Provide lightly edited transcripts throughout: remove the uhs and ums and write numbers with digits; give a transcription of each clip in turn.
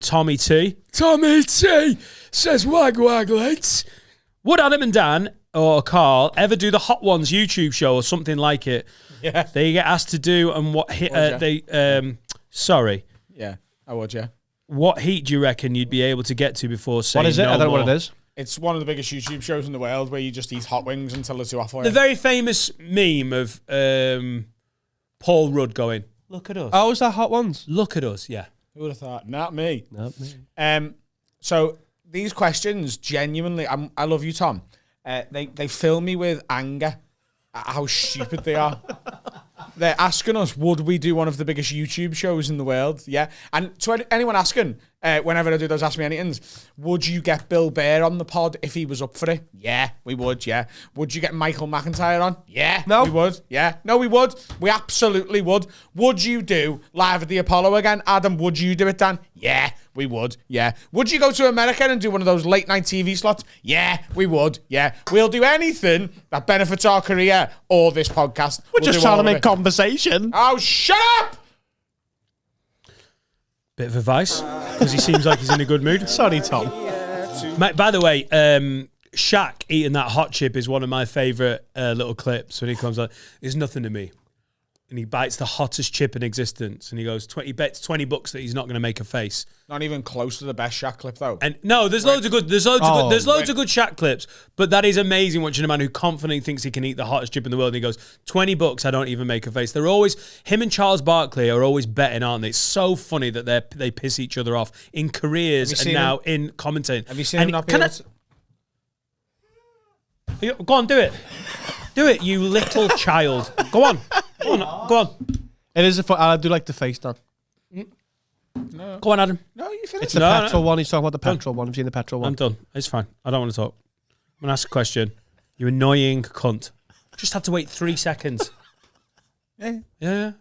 Tommy T. Tommy T says wag wag lads. Would Adam and Dan or Carl ever do the Hot Ones YouTube show or something like it? Yeah. They get asked to do and what hit sorry. Yeah, I would, yeah. What heat do you reckon you'd be able to get to before saying What is it? no I don't know more? what it is. It's one of the biggest YouTube shows in the world where you just eat hot wings until they're too hot for you. The very famous meme of Paul Rudd going, look at us. Oh, is that Hot Ones? Look at us, yeah. Who would have thought? Not me. Not me. So these questions, genuinely, I love you, Tom. They fill me with anger at how stupid they are. They're asking us, would we do one of the biggest YouTube shows in the world? Yeah. And to anyone asking, whenever I do those Ask Me Anythings, would you get Bill Burr on the pod if he was up for it? Yeah, we would, yeah. Would you get Michael McIntyre on? Yeah, no. We would, yeah. No, we would. We absolutely would. Would you do Live at the Apollo again? Adam, would you do it, Dan? Yeah, we would, yeah. Would you go to America and do one of those late night TV slots? Yeah, we would, yeah. We'll do anything that benefits our career or this podcast. We're just trying to make conversation. Oh, shut up! Bit of advice, because he seems like he's in a good mood. Sorry, Tom. Mate, by the way, Shaq eating that hot chip is one of my favourite little clips when he comes on. It's nothing to me. And he bites the hottest chip in existence, and he goes, he bets $20 that he's not going to make a face. Not even close to the best Shaq clip, though. And no, there's loads of good Shaq clips, but that is amazing watching a man who confidently thinks he can eat the hottest chip in the world, and he goes, $20, I don't even make a face. They're always, him and Charles Barkley are always betting, aren't they? It's so funny that they piss each other off in careers and now in commentating. Have you seen him not be able to... Go on, do it. Do it, you little child. Go on. Go on. It is I do like the face, Dan. No. Go on, Adam. No, you finished. It's the petrol one. He's talking about the petrol one. Have you seen the petrol one? I'm done. It's fine. I don't want to talk. I'm going to ask a question. You annoying cunt. Just have to wait 3 seconds. Yeah.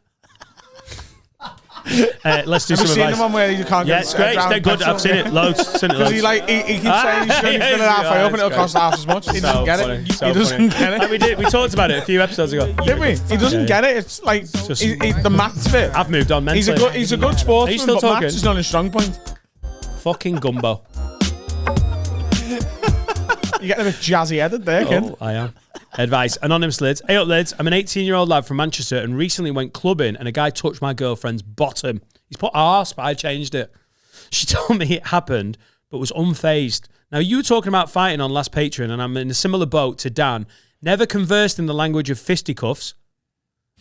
Let's do some advice. Have you seen the one where you can't get it's great. It's good. I've seen it loads. Because he keeps saying he's going to fill it halfway up and it'll cost half as much. He doesn't get it. He doesn't get it. We talked about it a few episodes ago. Did we? He doesn't get it. It's like the maths bit. I've moved on mentally. He's a good sportsman, still but talking? maths is not his strong point. Fucking gumbo. You're getting a bit jazzy-headed there, kid. Oh, I am. Advice. Anonymous Lids. Hey up, Lids. I'm an 18-year-old lad from Manchester and recently went clubbing and a guy touched my girlfriend's bottom. He's put arse, but I changed it. She told me it happened, but was unfazed. Now, you were talking about fighting on last Patreon, and I'm in a similar boat to Dan. Never conversed in the language of fisticuffs.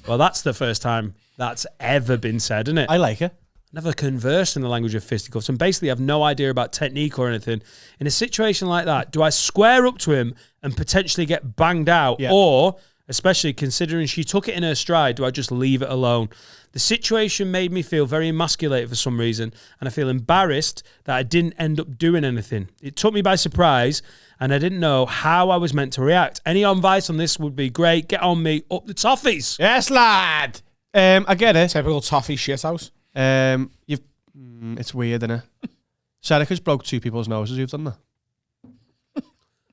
Well, that's the first time that's ever been said, isn't it? I like it. Never conversed in the language of fisticuffs and basically have no idea about technique or anything. In a situation like that, do I square up to him and potentially get banged out? Yeah. Or, especially considering she took it in her stride, do I just leave it alone? The situation made me feel very emasculated for some reason, and I feel embarrassed that I didn't end up doing anything. It took me by surprise, and I didn't know how I was meant to react. Any advice on this would be great. Get on me, up the toffees. Yes, lad. I get it. Typical toffee shithouse. It's weird, isn't it? Serica's broke 2 people's noses. You've done that.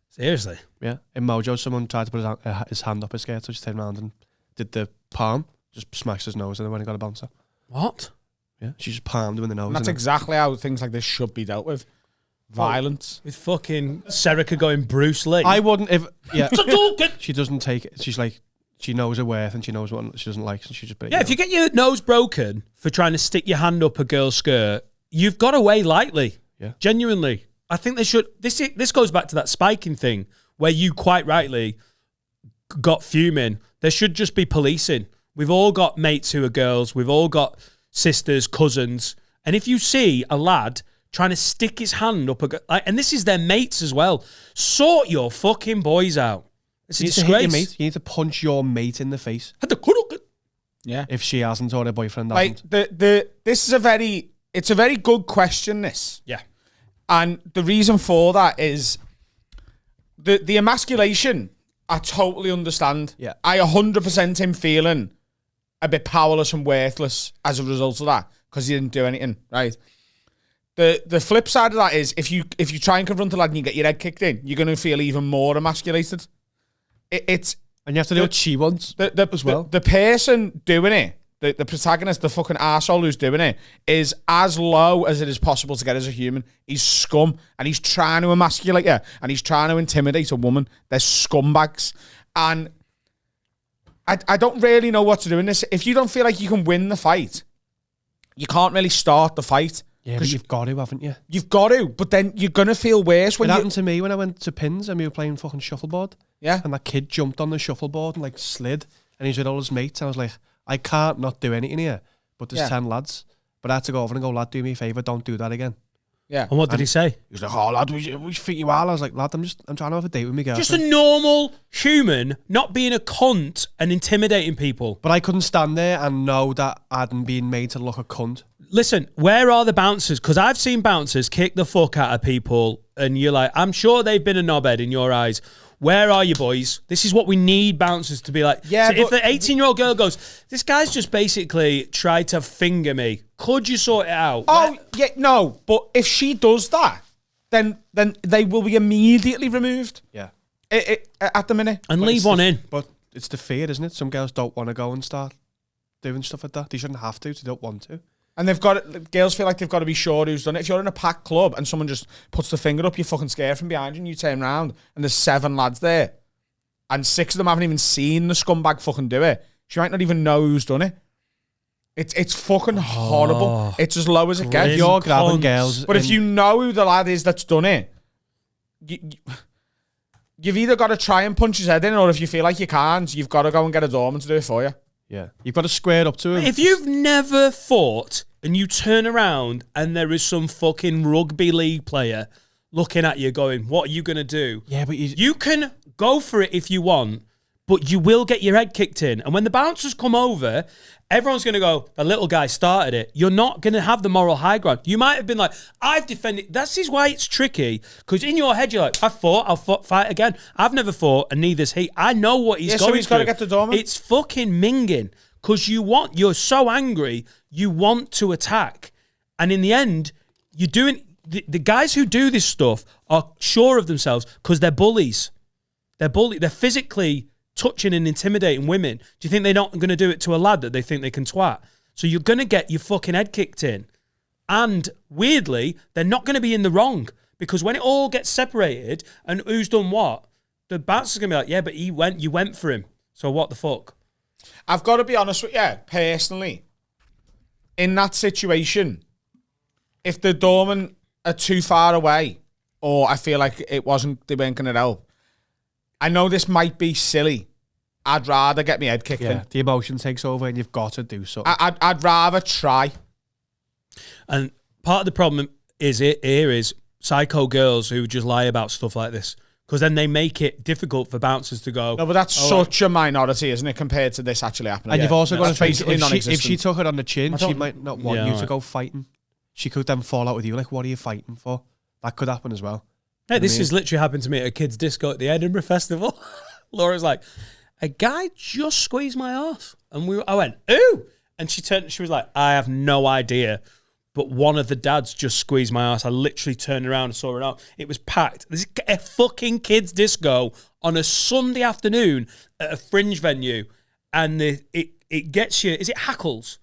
Seriously? Yeah. In Mojo, someone tried to put his hand up his skirt, so just turned around and did the palm, just smashed his nose, and then when he got a bouncer. What? Yeah, she just palmed him in the nose. And that's exactly how things like this should be dealt with. Violence. With fucking Serica going Bruce Lee. I wouldn't if... Yeah. She doesn't take it. She's like... She knows her worth and she knows what she doesn't like, and she just... If you get your nose broken for trying to stick your hand up a girl's skirt, you've got away lightly. Yeah. Genuinely. I think they should... This goes back to that spiking thing where you quite rightly got fuming. There should just be policing. We've all got mates who are girls. We've all got sisters, cousins. And if you see a lad trying to stick his hand up and this is their mates as well, sort your fucking boys out. It's a disgrace. You need to punch your mate in the face. Yeah. If she hasn't or her boyfriend hasn't. This is a very good question, this. Yeah. And the reason for that is the emasculation, I totally understand. Yeah. I 100% him feeling a bit powerless and worthless as a result of that because he didn't do anything, right? The flip side of that is if you try and confront a lad and you get your head kicked in, you're going to feel even more emasculated. And you have to do what she wants as well. The person doing it the protagonist, the fucking arsehole who's doing it, is as low as it is possible to get as a human. He's scum, and he's trying to emasculate you, and he's trying to intimidate a woman. They're scumbags. And I don't really know what to do in this. If you don't feel like you can win the fight, you can't really start the fight. Yeah, but you've got to, haven't you? You've got to, but then you're going to feel worse when it happened to me when I went to Pins and we were playing fucking shuffleboard. Yeah. And that kid jumped on the shuffleboard and like slid, and he's with all his mates. I was like, I can't not do anything here, but there's 10 lads. But I had to go over and go, lad, do me a favour, don't do that again. Yeah. And what did he say? He was like, oh, lad, we think you are. I was like, lad, I'm trying to have a date with my girlfriend. Just a normal human, not being a cunt and intimidating people. But I couldn't stand there and know that I hadn't been made to look a cunt. Listen, where are the bouncers? Because I've seen bouncers kick the fuck out of people, and you're like, I'm sure they've been a knobhead in your eyes. Where are you, boys? This is what we need bouncers to be like. Yeah, so if the 18-year-old girl goes, this guy's just basically tried to finger me, could you sort it out? Oh, yeah, no. But if she does that, then they will be immediately removed. Yeah. At the minute. And leave one in. But it's the fear, isn't it? Some girls don't want to go and start doing stuff like that. They shouldn't have to. They don't want to. And girls feel like they've got to be sure who's done it. If you're in a packed club and someone just puts the finger up, you're fucking scared from behind you, and you turn around and there's 7 lads there, and 6 of them haven't even seen the scumbag fucking do it. She might not even know who's done it. It's fucking horrible. It's as low as it gets. You're grabbing girls. But if you know who the lad is that's done it, you've either got to try and punch his head in, or if you feel like you can't, you've got to go and get a doorman to do it for you. Yeah. You've got to square up to him. If you've never fought and you turn around and there is some fucking rugby league player looking at you going, what are you going to do? Yeah, but you can go for it if you want, but you will get your head kicked in. And when the bouncers come over, everyone's going to go, the little guy started it. You're not going to have the moral high ground. You might have been like, I've defended. This is why it's tricky, because in your head, you're like, I fought, I'll fight again. I've never fought, and neither's he. I know what he's going so he's through. Got to get the doorman. It's fucking minging, because you're so angry, you want to attack. And in the end, you're doing, the guys who do this stuff are sure of themselves because they're bullies. They're physically touching and intimidating women. Do you think they're not going to do it to a lad that they think they can twat? So you're going to get your fucking head kicked in. And weirdly, they're not going to be in the wrong, because when it all gets separated and who's done what, the bouncer's going to be like, yeah, but you went for him. So what the fuck? I've got to be honest with you, personally, in that situation, if the doorman are too far away, or I feel like they weren't going to help, I know this might be silly. I'd rather get my head kicked in. The emotion takes over and you've got to do something. I'd rather try. And part of the problem is psycho girls who just lie about stuff like this, because then they make it difficult for bouncers to go. No, but that's such a minority, isn't it, compared to this actually happening? And you've also got to think, basically if she took it on the chin, she might not want you to go fighting. She could then fall out with you, like, what are you fighting for? That could happen as well. Hey, this has literally happened to me at a kids' disco at the Edinburgh Festival. Laura's like, a guy just squeezed my arse. And I went, ooh. And she was like, I have no idea, but one of the dads just squeezed my arse. I literally turned around and saw it out. It was packed. This is a fucking kids' disco on a Sunday afternoon at a fringe venue. And it gets you, is it hackles?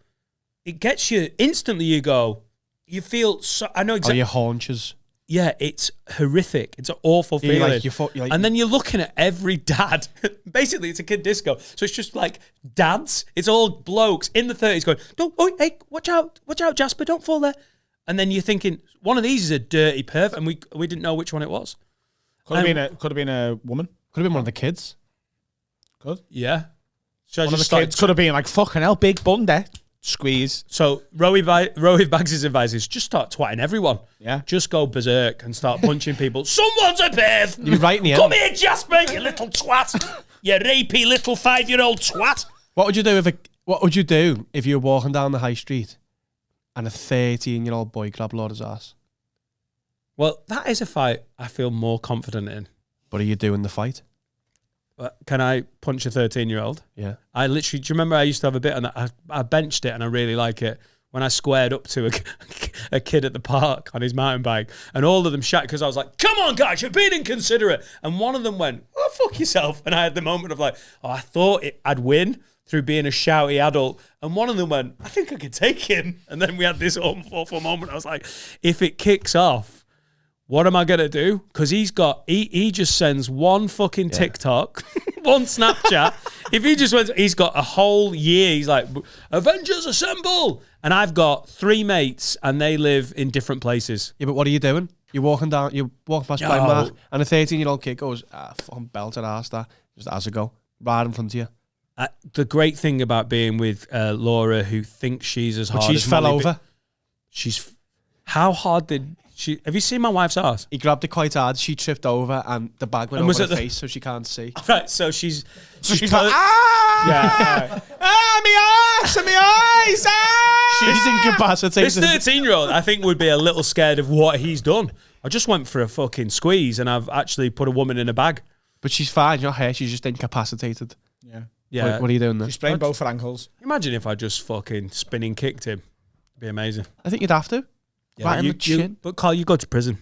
It gets you instantly, you feel so, I know exactly. Or your haunches. Yeah, it's horrific. It's an awful feeling. And then you're looking at every dad. Basically, it's a kid disco. So it's just like dads. It's all blokes in the 30s going, hey, watch out, Jasper, don't fall there. And then you're thinking, one of these is a dirty perv, and we didn't know which one it was. Could have been a woman. Could have been one of the kids. Could. Yeah. So one of the kids could have been like, fucking hell, big bun there. Squeeze. So Rowe Baggs' advice is just start twatting everyone. Yeah. Just go berserk and start punching people. Someone's a perv. You're right in the end. Come here, Jasper, you little twat. You rapey little 5-year-old twat. What would you do if you were walking down the high street and a 13-year-old boy grabbed Laura's ass? Well, that is a fight I feel more confident in. But are you doing the fight? Can I punch a 13-year-old? Yeah. I literally, do you remember I used to have a bit on that? I benched it and I really like it. When I squared up to a kid at the park on his mountain bike, and all of them shouted because I was like, come on, guys, you're being inconsiderate. And one of them went, oh, fuck yourself. And I had the moment of like, oh, I thought I'd win, through being a shouty adult. And one of them went, I think I could take him. And then we had this awful moment. I was like, if it kicks off, what am I going to do? Because he just sends one fucking TikTok, one Snapchat. If he just went, he's got a whole year. He's like, Avengers Assemble. And I've got 3 mates and they live in different places. Yeah, but what are you doing? You're walking past Primark and a 13-year-old kid goes, fucking belted ass that. Just has a go. Right in front of you. The great thing about being with Laura, who thinks she's as hard as she's fell Molly, over. How hard did she? Have you seen my wife's ass? He grabbed it quite hard. She tripped over and the bag went over her face, so she can't see. Right, so she's like, yeah, my ass and my eyes. She's incapacitated. This 13-year-old, I think, would be a little scared of what he's done. I just went for a fucking squeeze and I've actually put a woman in a bag. But she's fine. You're here. She's just incapacitated. Yeah. What are you doing there? She sprained both her ankles. Imagine if I just fucking spinning kicked him. It'd be amazing. I think you'd have to. Yeah, right in the chin. But Carl, you go to prison.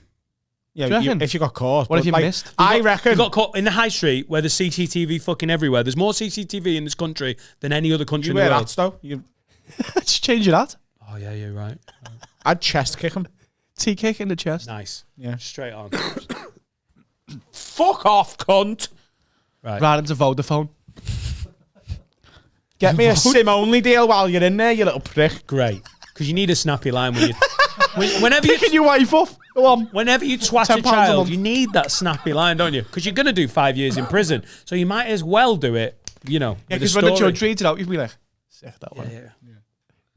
Yeah, if you got caught. What if you missed? I reckon. You got caught in the high street where there's CCTV fucking everywhere. There's more CCTV in this country than any other country in the world. Hats, though. Just change your hat. Oh, yeah, you're right. I'd chest kick him. T-kick in the chest. Nice. Yeah. Straight on. Fuck off, cunt. Right into Vodafone. Get me a SIM-only deal while you're in there, you little prick. Great. Because you need a snappy line when you... Whenever Picking your wife off. Go on. Whenever you twat a child, you need that snappy line, don't you? Because you're going to do 5 years in prison. So you might as well do it, Yeah, because when the judge reads it out, you'd be like, sick that one. Yeah.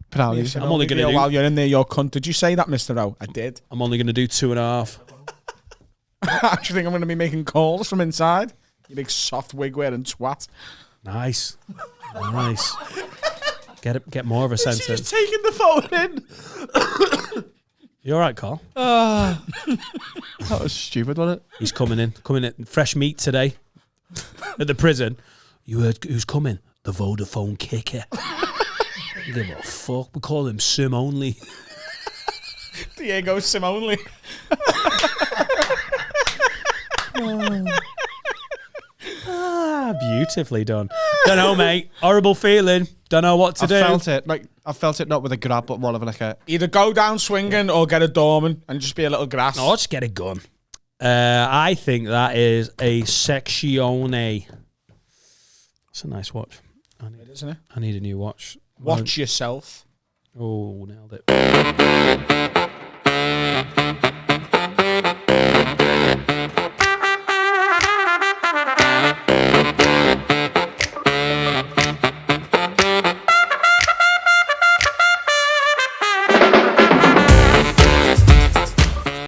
Proud. I'm only going to do... While you're in there, your cunt. Did you say that, Mr. Rowe? I did. I'm only going to do 2.5. I actually think I'm going to be making calls from inside. You big soft wig-wearing twat. Nice. Nice. Get more of a sentence. She's taking the phone in. You all right, Carl? That was stupid, wasn't it? He's coming in. Fresh meat today at the prison. You heard who's coming? The Vodafone kicker. Give a fuck. We call him Sim only. Diego Sim only. Beautifully done. Don't know, mate. Horrible feeling. Don't know what to do. I felt it not with a grab, but more of like a... Either go down swinging or get a doorman and just be a little grass. No, just get a gun. I think that is a Secchione. That's a nice watch. Isn't it? I need a new watch. Watch yourself. Oh, nailed it.